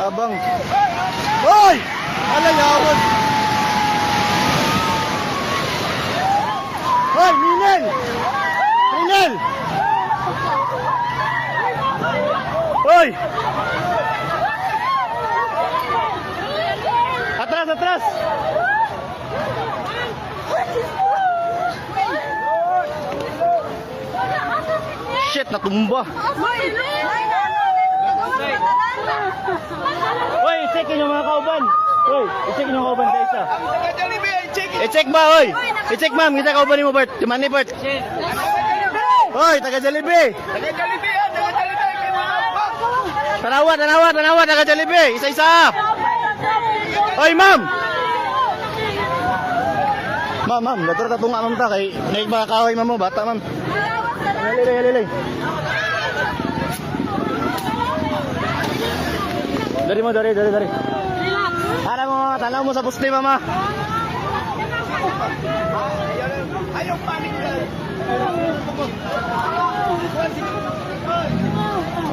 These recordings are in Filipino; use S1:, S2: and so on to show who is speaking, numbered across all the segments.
S1: Tabang. Hoy! Alayawan. Hoy, Ninel! Ninel! Hoy! Atras, atras! Shit, natumba. Hoy, i-check nyo mga kauban. Hoy, i-check nyo mga kauban sa isa. I-check ba, hoy? I-check ma'am, kita kauban mo, Bert. Di man ni Bert. Hoy, taga Jollibee. Tanawa, tanawa, tanawa, taga Jollibee. Isa-isa. Hoy, ma'am. Ma'am, latar ta tunga ma'am ta kay naik mga kahoy ma'am mo, bata ma'am. Halilay. Dari mo, dari. Para mo, tanaw mo sa puste, mama. Ayaw panik ka.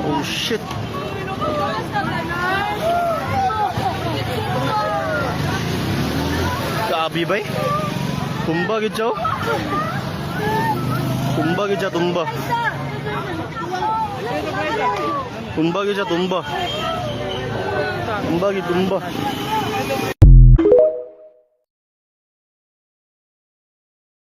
S1: Oh, shit. Kaabi ba eh? Tumba gid siya. Tumba gid siya, tumba. Tumba gid siya, tumba. Tumba gid, tumba.